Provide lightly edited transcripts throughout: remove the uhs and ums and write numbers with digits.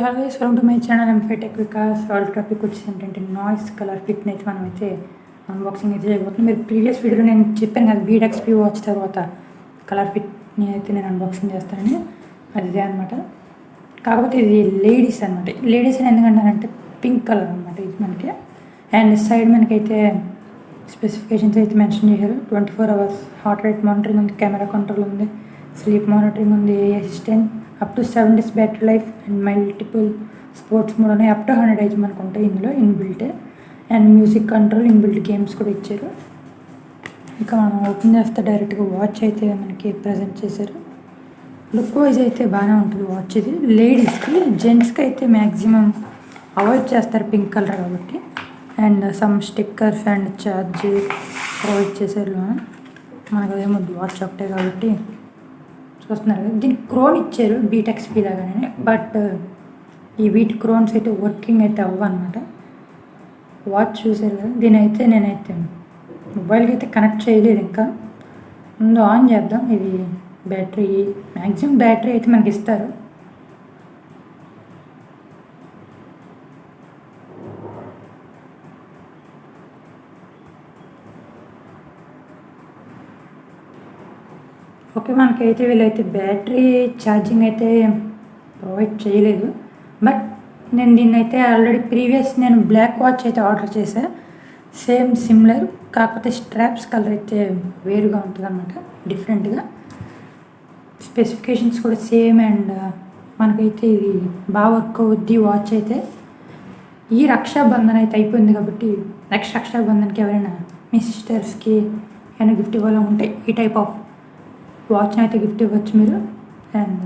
Hello guys, welcome to my channel. ఎంఫై tech Vikas. వాళ్ళ topic వచ్చేసి ఏంటంటే నాయిస్ కలర్ ఫిట్ని అయితే మనం అయితే అన్బాక్సింగ్ అయితే చేయబోతున్నాం. మీరు ప్రీవియస్ వీడియోలో నేను చెప్పాను కదా, బీడెక్స్పీ వాచ్ తర్వాత కలర్ ఫిట్ని అయితే నేను అన్బాక్సింగ్ చేస్తానని. అదే అనమాట. కాకపోతే ఇది లేడీస్ అనమాట. లేడీస్ అని ఎందుకంటారంటే పింక్ కలర్ అనమాట ఇది మనకి. అండ్ సైడ్ మనకైతే స్పెసిఫికేషన్స్ అయితే మెన్షన్ చేశారు. 24 hours హార్ట్ రేట్ మానిటరింగ్ ఉంది, కెమెరా కంట్రోల్ ఉంది, స్లీప్ మానిటరింగ్ ఉంది, a assistant, up to 7 days battery life and multiple sports mode ఉన్నాయి. అప్ టు 100 అయితే మనకు ఉంటాయి ఇందులో inbuilt. And music control, inbuilt games కూడా ఇచ్చారు. ఇంకా మనం ఓపెన్ చేస్తే డైరెక్ట్గా వాచ్ అయితే మనకి ప్రజెంట్ చేశారు. లుక్ వైజ్ అయితే బాగానే ఉంటుంది వాచ్. ఇది లేడీస్కి, జెంట్స్కి అయితే మ్యాక్సిమం అవాయిడ్ చేస్తారు పింక్ కలర్ కాబట్టి. And some stickers and charge provide చేశారు. మనకు అదేమో వాచ్ ఒకటే కాబట్టి చూస్తున్నారు కదా. దీనికి క్రోన్ ఇచ్చారు బీటెక్స్పీ లాగానే, బట్ ఈ వీటి క్రోన్స్ అయితే వర్కింగ్ అయితే అవ్వన్నమాట. వాచ్ చూసారు కదా. దీని అయితే నేనైతే మొబైల్కి అయితే కనెక్ట్ చేయలేదు ఇంకా. ముందు ఆన్ చేద్దాం. ఇది బ్యాటరీ, మ్యాక్సిమం బ్యాటరీ అయితే మనకి ఇస్తారు. ఓకే, మనకైతే వీళ్ళైతే బ్యాటరీ ఛార్జింగ్ అయితే ప్రొవైడ్ చేయలేదు. బట్ నేను దీన్ని అయితే ఆల్రెడీ ప్రీవియస్ నేను బ్లాక్ వాచ్ అయితే ఆర్డర్ చేశాను. సేమ్ సిమిలర్, కాకపోతే స్ట్రాప్స్ కలర్ అయితే వేరుగా ఉంటుంది అన్నమాట, డిఫరెంట్గా. స్పెసిఫికేషన్స్ కూడా సేమ్. అండ్ మనకైతే ఇది బాగా వర్క్ అవుద్ది వాచ్ అయితే. ఈ రక్షాబంధన్ అయితే అయిపోయింది కాబట్టి నెక్స్ట్ రక్షాబంధన్కి ఎవరైనా మీ సిస్టర్స్కి ఏమైనా గిఫ్ట్ ఇవ్వాలని ఉంటే ఈ టైప్ ఆఫ్ వాచ్ని అయితే గిఫ్ట్ ఇవ్వచ్చు మీరు. అండ్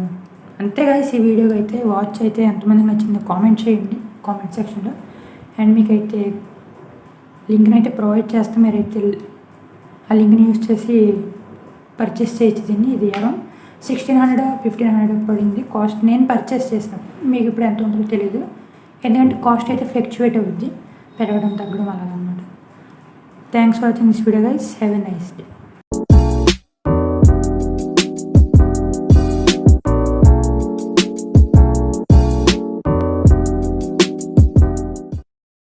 అంతే guys, ఈ వీడియోకి అయితే వాచ్ అయితే ఎంతమందికి నచ్చిందో కామెంట్ చేయండి కామెంట్ సెక్షన్లో. అండ్ మీకైతే లింక్ని అయితే ప్రొవైడ్ చేస్తే మీరైతే ఆ లింక్ని యూజ్ చేసి పర్చేస్ చేయొచ్చు దీన్ని. ఇది అరౌండ్ 1600-1500 పడింది కాస్ట్. నేను పర్చేస్ చేసినప్పుడు మీకు ఇప్పుడు ఎంత ఉంటుందో తెలియదు, ఎందుకంటే కాస్ట్ అయితే ఫ్లక్చువేట్ అవుద్ది, పెరగడం తగ్గడం అలాగనమాట. Thanks for watching this video guys. Have a nice day.